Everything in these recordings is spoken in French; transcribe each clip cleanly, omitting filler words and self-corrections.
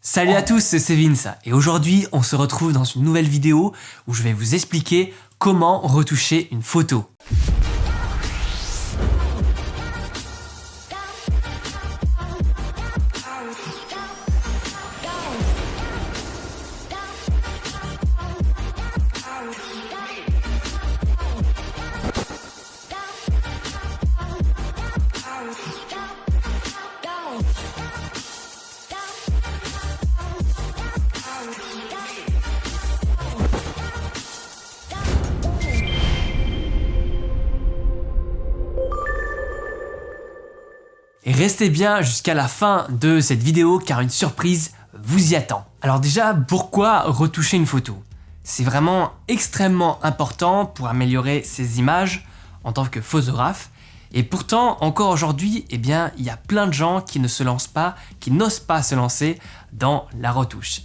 Salut à tous, c'est Vince et aujourd'hui on se retrouve dans une nouvelle vidéo où je vais vous expliquer comment retoucher une photo. Et restez bien jusqu'à la fin de cette vidéo car une surprise vous y attend. Alors déjà, pourquoi retoucher une photo? C'est vraiment extrêmement important pour améliorer ses images en tant que photographe. Et pourtant, encore aujourd'hui, il y a plein de gens qui ne se lancent pas, qui n'osent pas se lancer dans la retouche.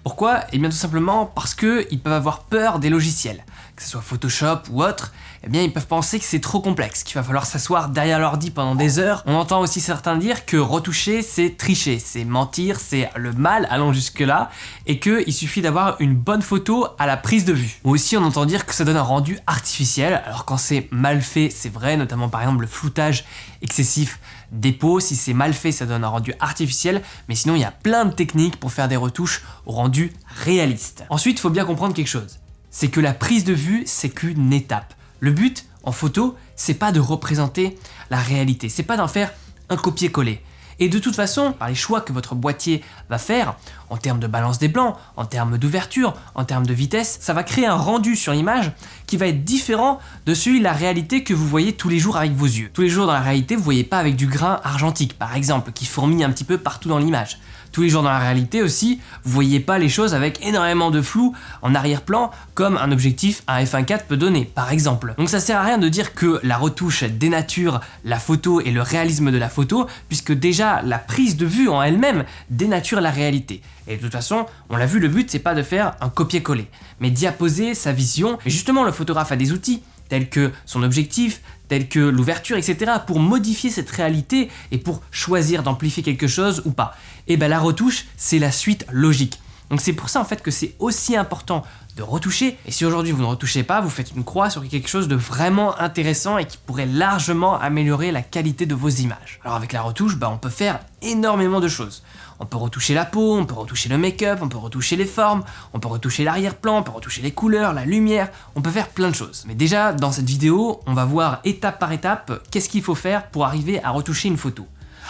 Pourquoi? Tout simplement parce qu'ils peuvent avoir peur des logiciels, que ce soit Photoshop ou autre. Ils peuvent penser que c'est trop complexe, qu'il va falloir s'asseoir derrière l'ordi pendant des heures. On entend aussi certains dire que retoucher, c'est tricher, c'est mentir, c'est le mal, allons jusque-là, et qu'il suffit d'avoir une bonne photo à la prise de vue. Ou aussi, on entend dire que ça donne un rendu artificiel, alors quand c'est mal fait, c'est vrai, notamment par exemple le floutage excessif des peaux. Si c'est mal fait, ça donne un rendu artificiel, mais sinon, il y a plein de techniques pour faire des retouches au rendu réaliste. Ensuite, il faut bien comprendre quelque chose, c'est que la prise de vue, c'est qu'une étape. Le but, en photo, c'est pas de représenter la réalité, c'est pas d'en faire un copier-coller. Et de toute façon, par les choix que votre boîtier va faire, en termes de balance des blancs, en termes d'ouverture, en termes de vitesse, ça va créer un rendu sur l'image qui va être différent de celui de la réalité que vous voyez tous les jours avec vos yeux. Tous les jours dans la réalité, vous voyez pas avec du grain argentique, par exemple, qui fourmille un petit peu partout dans l'image. Tous les jours dans la réalité aussi, vous voyez pas les choses avec énormément de flou en arrière-plan comme un objectif à f1.4 peut donner, par exemple. Donc ça sert à rien de dire que la retouche dénature la photo et le réalisme de la photo, puisque déjà la prise de vue en elle-même dénature la réalité. Et de toute façon, on l'a vu, le but c'est pas de faire un copier-coller, mais d'y apposer sa vision. Et justement, le photographe a des outils tels que son objectif, tels que l'ouverture, etc. pour modifier cette réalité et pour choisir d'amplifier quelque chose ou pas. Et la retouche, c'est la suite logique. Donc c'est pour ça en fait que c'est aussi important de retoucher. Et si aujourd'hui vous ne retouchez pas, vous faites une croix sur quelque chose de vraiment intéressant et qui pourrait largement améliorer la qualité de vos images. Alors avec la retouche, on peut faire énormément de choses. On peut retoucher la peau, on peut retoucher le make-up, on peut retoucher les formes, on peut retoucher l'arrière-plan, on peut retoucher les couleurs, la lumière, on peut faire plein de choses. Mais déjà, dans cette vidéo, on va voir étape par étape qu'est-ce qu'il faut faire pour arriver à retoucher une photo.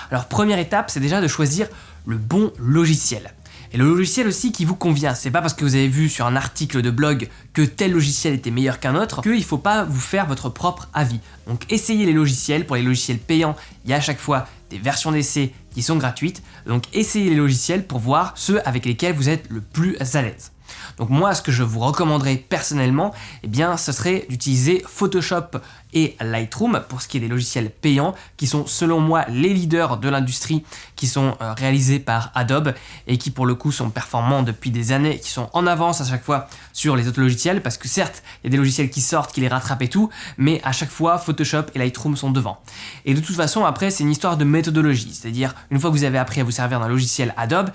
Alors première étape, c'est déjà de choisir le bon logiciel. Et le logiciel aussi qui vous convient. C'est pas parce que vous avez vu sur un article de blog que tel logiciel était meilleur qu'un autre qu'il faut pas vous faire votre propre avis. Donc essayez les logiciels. Pour les logiciels payants, il y a à chaque fois des versions d'essai qui sont gratuites. Donc essayez les logiciels pour voir ceux avec lesquels vous êtes le plus à l'aise. Donc moi, ce que je vous recommanderais personnellement, ce serait d'utiliser Photoshop et Lightroom pour ce qui est des logiciels payants qui sont selon moi les leaders de l'industrie, qui sont réalisés par Adobe et qui pour le coup sont performants depuis des années, qui sont en avance à chaque fois sur les autres logiciels parce que certes, il y a des logiciels qui sortent, qui les rattrapent et tout, mais à chaque fois, Photoshop et Lightroom sont devant. Et de toute façon, après, c'est une histoire de méthodologie, c'est-à-dire une fois que vous avez appris à vous servir d'un logiciel Adobe,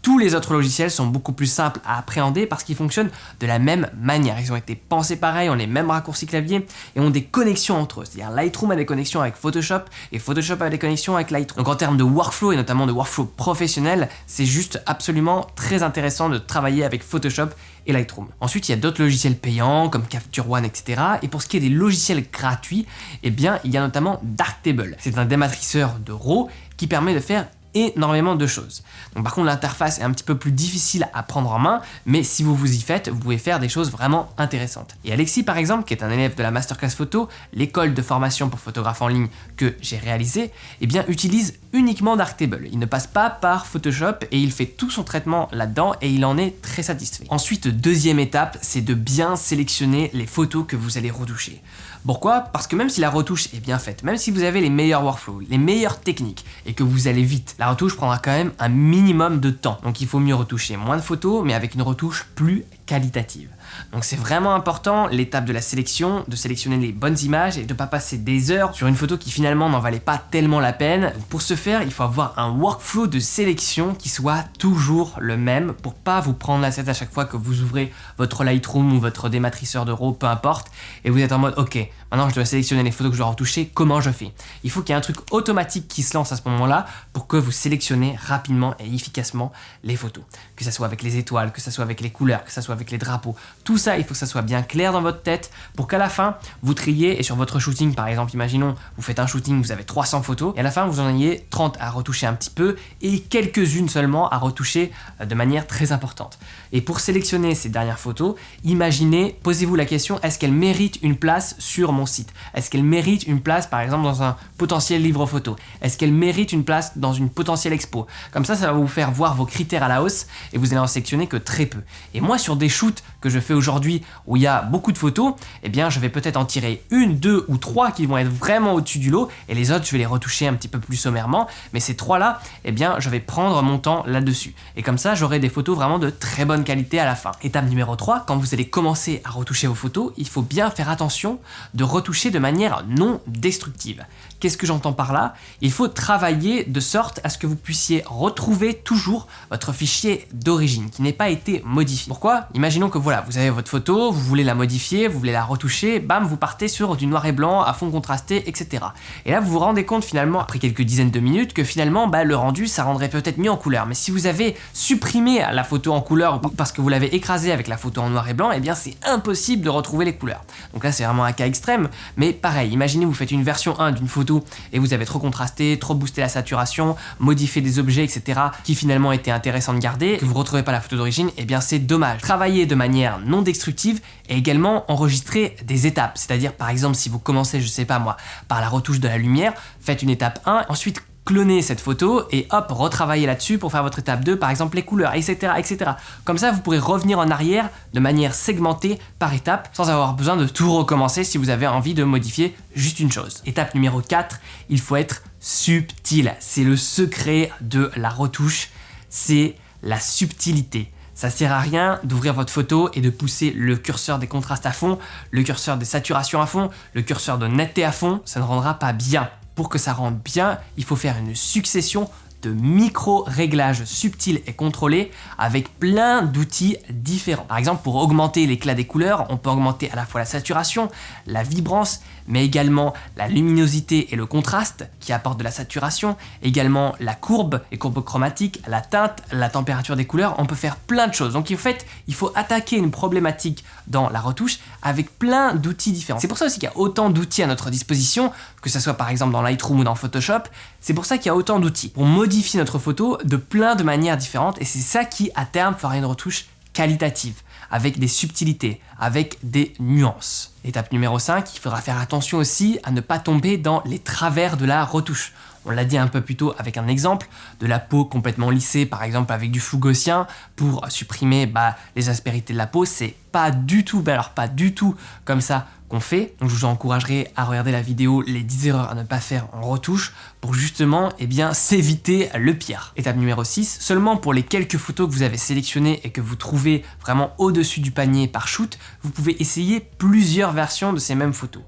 tous les autres logiciels sont beaucoup plus simples à appréhender parce qu'ils fonctionnent de la même manière. Ils ont été pensés pareil, ont les mêmes raccourcis clavier et ont des connexions entre eux. C'est-à-dire Lightroom a des connexions avec Photoshop et Photoshop a des connexions avec Lightroom. Donc en termes de workflow et notamment de workflow professionnel, c'est juste absolument très intéressant de travailler avec Photoshop et Lightroom. Ensuite, il y a d'autres logiciels payants comme Capture One, etc. Et pour ce qui est des logiciels gratuits, il y a notamment Darktable. C'est un dématrisseur de RAW qui permet de faire énormément de choses. Donc par contre l'interface est un petit peu plus difficile à prendre en main, mais si vous vous y faites, vous pouvez faire des choses vraiment intéressantes. Et Alexis par exemple, qui est un élève de la Masterclass Photo, l'école de formation pour photographes en ligne que j'ai réalisé, utilise uniquement Darktable. Il ne passe pas par Photoshop et il fait tout son traitement là-dedans et il en est très satisfait. Ensuite, deuxième étape, c'est de bien sélectionner les photos que vous allez retoucher. Pourquoi? Parce que même si la retouche est bien faite, même si vous avez les meilleurs workflows, les meilleures techniques et que vous allez vite, la retouche prendra quand même un minimum de temps. Donc il faut mieux retoucher moins de photos mais avec une retouche plus qualitative. Donc c'est vraiment important, l'étape de la sélection, de sélectionner les bonnes images et de ne pas passer des heures sur une photo qui finalement n'en valait pas tellement la peine. Pour ce faire, il faut avoir un workflow de sélection qui soit toujours le même pour pas vous prendre la tête à chaque fois que vous ouvrez votre Lightroom ou votre dématrisseur de RAW, peu importe, et vous êtes en mode ok, maintenant je dois sélectionner les photos que je dois retoucher, comment je fais? Il faut qu'il y ait un truc automatique qui se lance à ce moment-là pour que vous sélectionnez rapidement et efficacement les photos. Que ça soit avec les étoiles, que ça soit avec les couleurs, que ça soit avec les drapeaux, tout ça il faut que ça soit bien clair dans votre tête pour qu'à la fin vous triez et sur votre shooting par exemple, imaginons vous faites un shooting, vous avez 300 photos et à la fin vous en ayez 30 à retoucher un petit peu et quelques-unes seulement à retoucher de manière très importante. Et pour sélectionner ces dernières photos, imaginez, posez-vous la question, est-ce qu'elles méritent une place sur mon site? Est-ce qu'elles méritent une place par exemple dans un potentiel livre photo? Est-ce qu'elles méritent une place dans une potentielle expo? Comme ça va vous faire voir vos critères à la hausse et vous allez en sélectionner que très peu. Et moi sur des shoots que je fais aujourd'hui où il y a beaucoup de photos, eh bien je vais peut-être en tirer une, deux ou trois qui vont être vraiment au-dessus du lot et les autres je vais les retoucher un petit peu plus sommairement, mais ces trois là, eh bien je vais prendre mon temps là-dessus. Et comme ça j'aurai des photos vraiment de très bonne qualité à la fin. Étape numéro 3, quand vous allez commencer à retoucher vos photos, il faut bien faire attention de retoucher de manière non destructive. Qu'est-ce que j'entends par là? Il faut travailler de sorte à ce que vous puissiez retrouver toujours votre fichier d'origine qui n'ait pas été modifié. Pourquoi? Imaginons que voilà, vous avez votre photo, vous voulez la modifier, vous voulez la retoucher, bam, vous partez sur du noir et blanc à fond contrasté, etc. Et là, vous vous rendez compte finalement, après quelques dizaines de minutes, que finalement, le rendu, ça rendrait peut-être mieux en couleur. Mais si vous avez supprimé la photo en couleur parce que vous l'avez écrasée avec la photo en noir et blanc, eh bien c'est impossible de retrouver les couleurs. Donc là, c'est vraiment un cas extrême, mais pareil, imaginez vous faites une version 1 d'une photo et vous avez trop contrasté, trop boosté la saturation, modifié des objets, etc. qui finalement étaient intéressants de garder, que vous ne retrouvez pas la photo d'origine, et bien c'est dommage. Travailler de manière non destructive et également enregistrer des étapes. C'est-à-dire par exemple si vous commencez, je sais pas moi, par la retouche de la lumière, faites une étape 1, ensuite clonez cette photo et hop, retravaillez là-dessus pour faire votre étape 2, par exemple les couleurs, etc., etc. Comme ça, vous pourrez revenir en arrière de manière segmentée par étape sans avoir besoin de tout recommencer si vous avez envie de modifier juste une chose. Étape numéro 4, il faut être subtil. C'est le secret de la retouche, c'est la subtilité. Ça sert à rien d'ouvrir votre photo et de pousser le curseur des contrastes à fond, le curseur des saturations à fond, le curseur de netteté à fond, ça ne rendra pas bien. Pour que ça rende bien, il faut faire une succession de micro-réglages subtils et contrôlés avec plein d'outils différents. Par exemple, pour augmenter l'éclat des couleurs, on peut augmenter à la fois la saturation, la vibrance, mais également la luminosité et le contraste qui apportent de la saturation, également la courbe, les courbes chromatiques, la teinte, la température des couleurs, on peut faire plein de choses. Donc en fait, il faut attaquer une problématique dans la retouche avec plein d'outils différents. C'est pour ça aussi qu'il y a autant d'outils à notre disposition, que ce soit par exemple dans Lightroom ou dans Photoshop, c'est pour ça qu'il y a autant d'outils pour modifier notre photo de plein de manières différentes et c'est ça qui, à terme, fera une retouche qualitative, avec des subtilités, avec des nuances. Étape numéro 5, il faudra faire attention aussi à ne pas tomber dans les travers de la retouche. On l'a dit un peu plus tôt avec un exemple, de la peau complètement lissée, par exemple avec du flou gaussien, pour supprimer les aspérités de la peau, c'est pas du tout, alors pas du tout comme ça qu'on fait. Donc je vous encouragerai à regarder la vidéo les 10 erreurs à ne pas faire en retouche pour justement s'éviter le pire. Étape numéro 6, seulement pour les quelques photos que vous avez sélectionnées et que vous trouvez vraiment au-dessus du panier par shoot, vous pouvez essayer plusieurs versions de ces mêmes photos.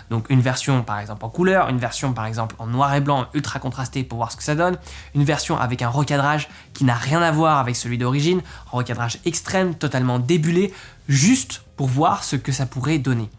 Donc une version par exemple en couleur, une version par exemple en noir et blanc ultra contrasté pour voir ce que ça donne, une version avec un recadrage qui n'a rien à voir avec celui d'origine, un recadrage extrême, totalement débulé, juste pour voir ce que ça pourrait donner.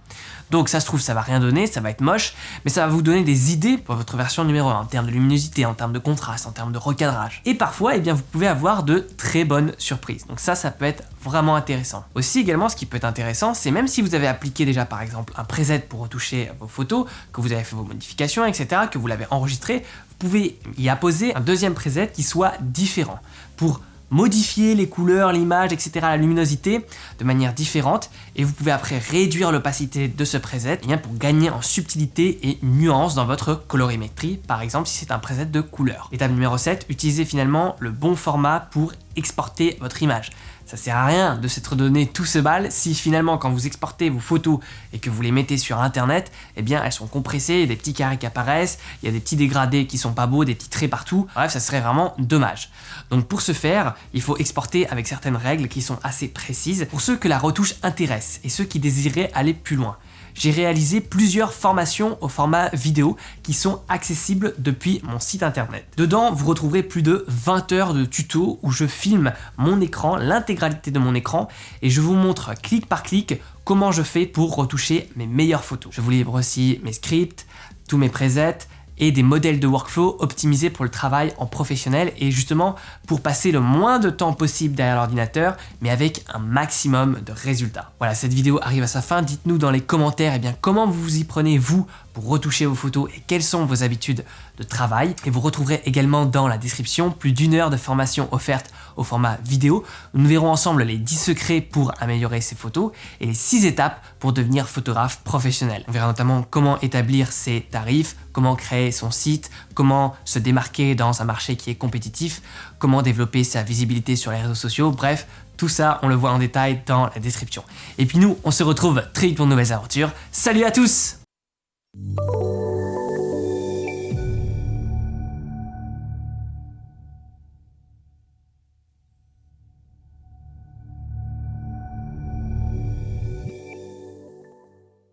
Donc ça se trouve ça va rien donner, ça va être moche, mais ça va vous donner des idées pour votre version numéro 1 en termes de luminosité, en termes de contraste, en termes de recadrage. Et parfois, vous pouvez avoir de très bonnes surprises. Donc ça peut être vraiment intéressant. Aussi également, ce qui peut être intéressant, c'est même si vous avez appliqué déjà par exemple un preset pour retoucher vos photos, que vous avez fait vos modifications, etc., que vous l'avez enregistré, vous pouvez y apposer un deuxième preset qui soit différent pour modifier les couleurs, l'image, etc., la luminosité de manière différente et vous pouvez après réduire l'opacité de ce preset pour gagner en subtilité et nuance dans votre colorimétrie, par exemple si c'est un preset de couleur. Étape numéro 7, utilisez finalement le bon format pour exporter votre image. Ça sert à rien de s'être donné tout ce bal si finalement quand vous exportez vos photos et que vous les mettez sur internet, eh bien elles sont compressées, il y a des petits carrés qui apparaissent, il y a des petits dégradés qui sont pas beaux, des petits traits partout, bref ça serait vraiment dommage. Donc pour ce faire, il faut exporter avec certaines règles qui sont assez précises pour ceux que la retouche intéresse et ceux qui désiraient aller plus loin. J'ai réalisé plusieurs formations au format vidéo qui sont accessibles depuis mon site internet. Dedans, vous retrouverez plus de 20 heures de tutos où je filme mon écran, l'intégralité de mon écran, et je vous montre clic par clic comment je fais pour retoucher mes meilleures photos. Je vous livre aussi mes scripts, tous mes presets, et des modèles de workflow optimisés pour le travail en professionnel et justement pour passer le moins de temps possible derrière l'ordinateur mais avec un maximum de résultats. Voilà, cette vidéo arrive à sa fin. Dites-nous dans les commentaires comment vous vous y prenez vous pour retoucher vos photos et quelles sont vos habitudes de travail. Et vous retrouverez également dans la description plus d'1 heure de formation offerte au format vidéo. Nous verrons ensemble les 10 secrets pour améliorer ses photos et les 6 étapes pour devenir photographe professionnel. On verra notamment comment établir ses tarifs, comment créer son site, comment se démarquer dans un marché qui est compétitif, comment développer sa visibilité sur les réseaux sociaux, bref, tout ça on le voit en détail dans la description. Et puis nous, on se retrouve très vite pour de nouvelles aventures. Salut à tous!